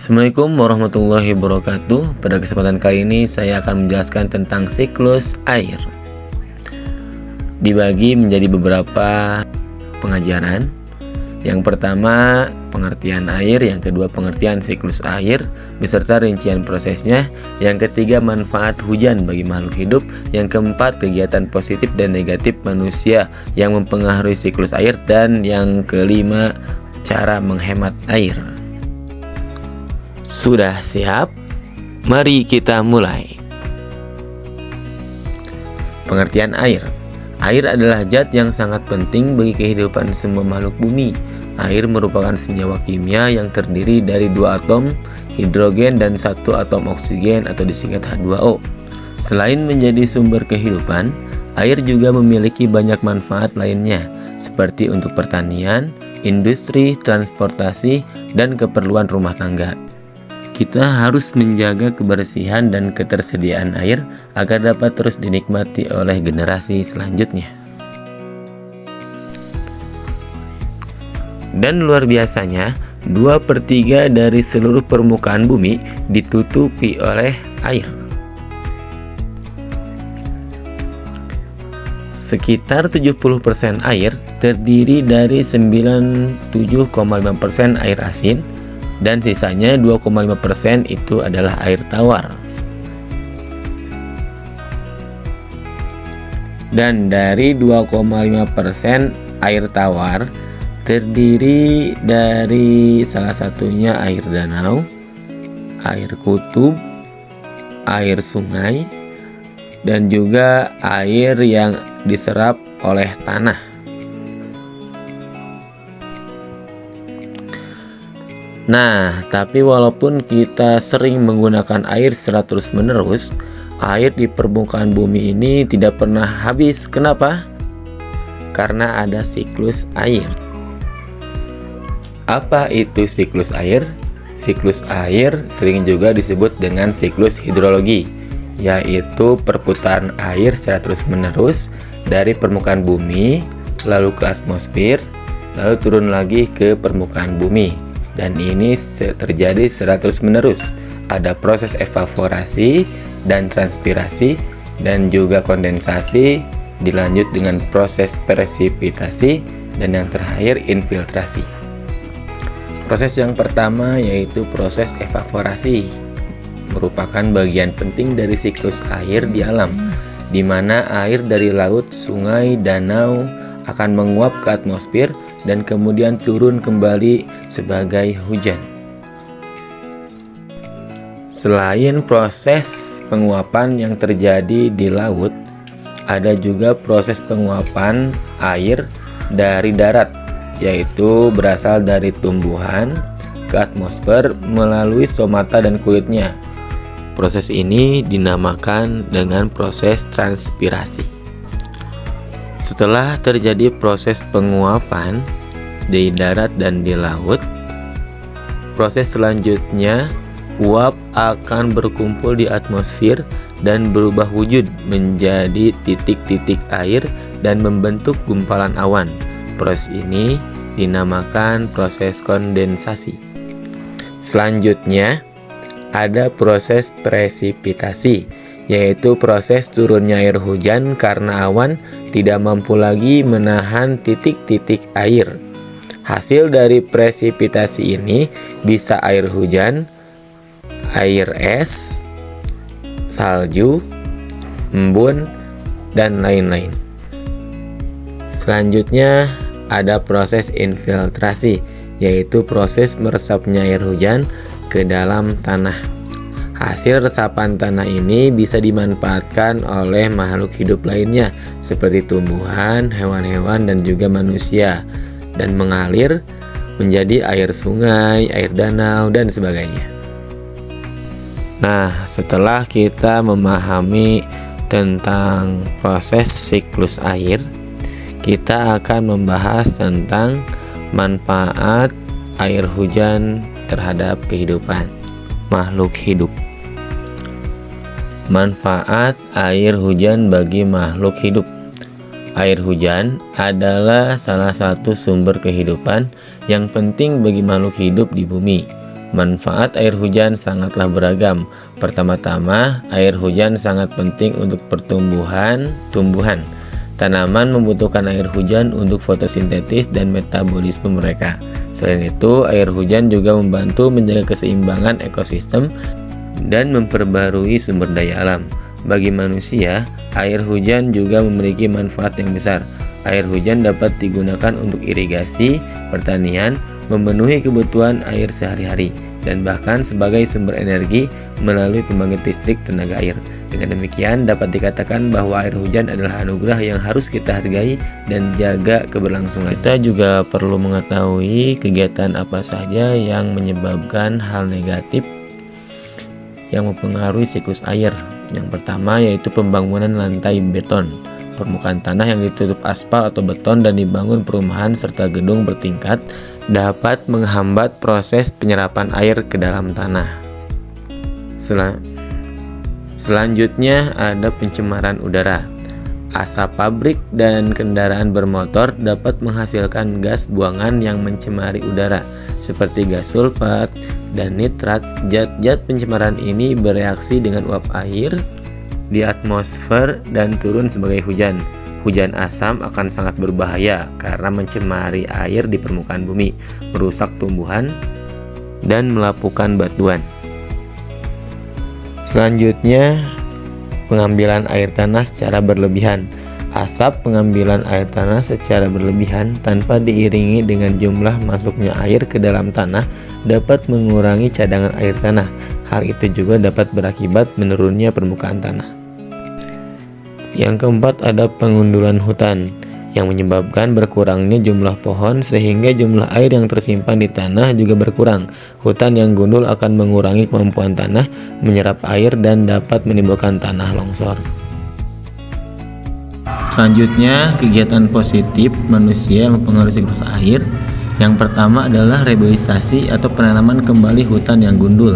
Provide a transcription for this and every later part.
Assalamualaikum warahmatullahi wabarakatuh. Pada kesempatan kali ini saya akan menjelaskan tentang siklus air. Dibagi menjadi beberapa pengajaran. Yang pertama pengertian air, yang kedua pengertian siklus air beserta rincian prosesnya, yang ketiga manfaat hujan bagi makhluk hidup, yang keempat kegiatan positif dan negatif manusia yang mempengaruhi siklus air, dan yang kelima cara menghemat air. Sudah siap? Mari kita mulai. Pengertian air. Air adalah zat yang sangat penting bagi kehidupan semua makhluk bumi. Air merupakan senyawa kimia yang terdiri dari 2 atom hidrogen dan 1 atom oksigen atau disingkat H2O. Selain menjadi sumber kehidupan, air juga memiliki banyak manfaat lainnya, seperti untuk pertanian, industri, transportasi, dan keperluan rumah tangga. Kita harus menjaga kebersihan dan ketersediaan air agar dapat terus dinikmati oleh generasi selanjutnya. Dan luar biasanya, 2/3 dari seluruh permukaan bumi ditutupi oleh air. Sekitar 70% air terdiri dari 97,5% air asin, dan sisanya 2,5% itu adalah air tawar. Dan dari 2,5% air tawar terdiri dari salah satunya air danau, air kutub, air sungai, dan juga air yang diserap oleh tanah. Nah, tapi walaupun kita sering menggunakan air secara terus-menerus, air di permukaan bumi ini tidak pernah habis. Kenapa? Karena ada siklus air. Apa itu siklus air? Siklus air sering juga disebut dengan siklus hidrologi, yaitu perputaran air secara terus-menerus dari permukaan bumi, lalu ke atmosfer, lalu turun lagi ke permukaan bumi. Dan ini terjadi secara terus-menerus. Ada proses evaporasi dan transpirasi, dan juga kondensasi, dilanjut dengan proses presipitasi, dan yang terakhir infiltrasi. Proses yang pertama yaitu proses evaporasi, merupakan bagian penting dari siklus air di alam, di mana air dari laut, sungai, danau akan menguap ke atmosfer dan kemudian turun kembali sebagai hujan. Selain proses penguapan yang terjadi di laut, ada juga proses penguapan air dari darat, yaitu berasal dari tumbuhan ke atmosfer melalui stomata dan kulitnya. Proses ini dinamakan dengan proses transpirasi. Setelah terjadi proses penguapan di darat dan di laut, proses selanjutnya uap akan berkumpul di atmosfer dan berubah wujud menjadi titik-titik air dan membentuk gumpalan awan. Proses ini dinamakan proses kondensasi. Selanjutnya ada proses presipitasi, yaitu proses turunnya air hujan karena awan tidak mampu lagi menahan titik-titik air. Hasil dari presipitasi ini bisa air hujan, air es, salju, embun, dan lain-lain. Selanjutnya ada proses infiltrasi, yaitu proses meresapnya air hujan ke dalam tanah. Hasil resapan tanah ini bisa dimanfaatkan oleh makhluk hidup lainnya seperti tumbuhan, hewan-hewan, dan juga manusia, dan mengalir menjadi air sungai, air danau, dan sebagainya. Nah, setelah kita memahami tentang proses siklus air, kita akan membahas tentang manfaat air hujan terhadap kehidupan makhluk hidup. Manfaat air hujan bagi makhluk hidup. Air hujan adalah salah satu sumber kehidupan yang penting bagi makhluk hidup di bumi. Manfaat air hujan sangatlah beragam. Pertama-tama, air hujan sangat penting untuk pertumbuhan tumbuhan. Tanaman membutuhkan air hujan untuk fotosintesis dan metabolisme mereka. Selain itu, air hujan juga membantu menjaga keseimbangan ekosistem dan memperbarui sumber daya alam. Bagi manusia, air hujan juga memiliki manfaat yang besar. Air hujan dapat digunakan untuk irigasi, pertanian, memenuhi kebutuhan air sehari-hari, dan bahkan sebagai sumber energi melalui pembangkit listrik tenaga air. Dengan demikian, dapat dikatakan bahwa air hujan adalah anugerah yang harus kita hargai dan jaga keberlangsungan. Kita juga perlu mengetahui kegiatan apa saja yang menyebabkan hal negatif yang mempengaruhi siklus air. Yang pertama yaitu pembangunan lantai beton. Permukaan tanah yang ditutup aspal atau beton dan dibangun perumahan serta gedung bertingkat dapat menghambat proses penyerapan air ke dalam tanah. Selanjutnya ada pencemaran udara. Asap pabrik dan kendaraan bermotor dapat menghasilkan gas buangan yang mencemari udara seperti gas sulfat dan nitrat. Zat-zat pencemaran ini bereaksi dengan uap air di atmosfer dan turun sebagai hujan. Hujan asam akan sangat berbahaya karena mencemari air di permukaan bumi, merusak tumbuhan, dan melapukan batuan. Selanjutnya, pengambilan air tanah secara berlebihan. Asap pengambilan air tanah secara berlebihan tanpa diiringi dengan jumlah masuknya air ke dalam tanah dapat mengurangi cadangan air tanah. Hal itu juga dapat berakibat menurunnya permukaan tanah. Yang keempat ada pengundulan hutan yang menyebabkan berkurangnya jumlah pohon sehingga jumlah air yang tersimpan di tanah juga berkurang. Hutan yang gundul akan mengurangi kemampuan tanah menyerap air dan dapat menimbulkan tanah longsor. Selanjutnya, kegiatan positif manusia yang mempengaruhi siklus air. Yang pertama adalah reboisasi atau penanaman kembali hutan yang gundul.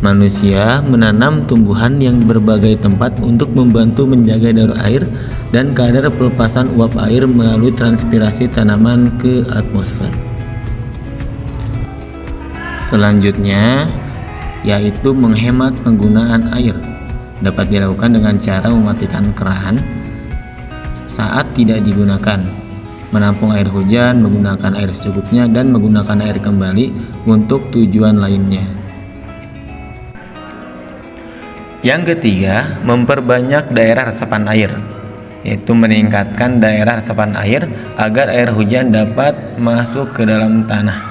Manusia menanam tumbuhan yang di berbagai tempat untuk membantu menjaga daur air dan kadar pelepasan uap air melalui transpirasi tanaman ke atmosfer. Selanjutnya yaitu menghemat penggunaan air. Dapat dilakukan dengan cara mematikan keran saat tidak digunakan, menampung air hujan, menggunakan air secukupnya, dan menggunakan air kembali untuk tujuan lainnya. Yang ketiga, memperbanyak daerah resapan air, yaitu meningkatkan daerah resapan air agar air hujan dapat masuk ke dalam tanah.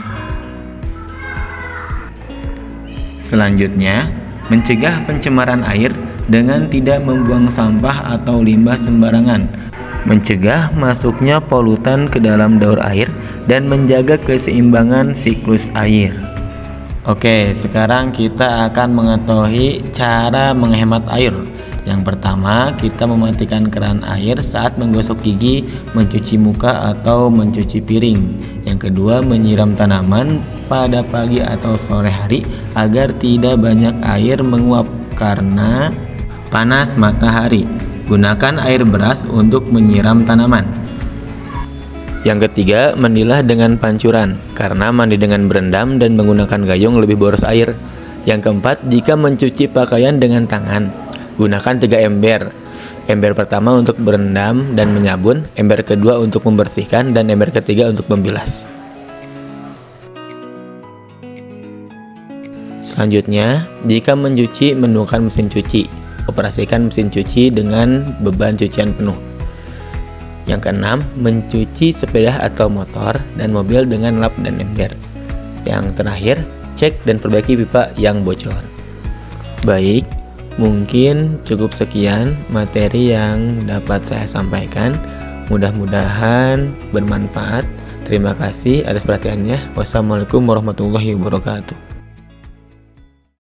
Selanjutnya, mencegah pencemaran air dengan tidak membuang sampah atau limbah sembarangan, mencegah masuknya polutan ke dalam daur air, dan menjaga keseimbangan siklus air. Oke, sekarang kita akan mengetahui cara menghemat air. Yang pertama, kita mematikan keran air saat menggosok gigi, mencuci muka, atau mencuci piring. Yang kedua, menyiram tanaman pada pagi atau sore hari agar tidak banyak air menguap karena panas matahari. Gunakan air beras untuk menyiram tanaman. Yang ketiga, mandilah dengan pancuran karena mandi dengan berendam dan menggunakan gayung lebih boros air. Yang keempat, jika mencuci pakaian dengan tangan, gunakan 3 ember. Ember pertama untuk berendam dan menyabun, ember kedua untuk membersihkan, dan ember ketiga untuk membilas. Selanjutnya, jika mencuci, menggunakan mesin cuci. Operasikan mesin cuci dengan beban cucian penuh. Yang keenam, mencuci sepeda atau motor dan mobil dengan lap dan ember. Yang terakhir, cek dan perbaiki pipa yang bocor. Baik, mungkin cukup sekian materi yang dapat saya sampaikan. Mudah-mudahan bermanfaat. Terima kasih atas perhatiannya. Wassalamualaikum warahmatullahi wabarakatuh.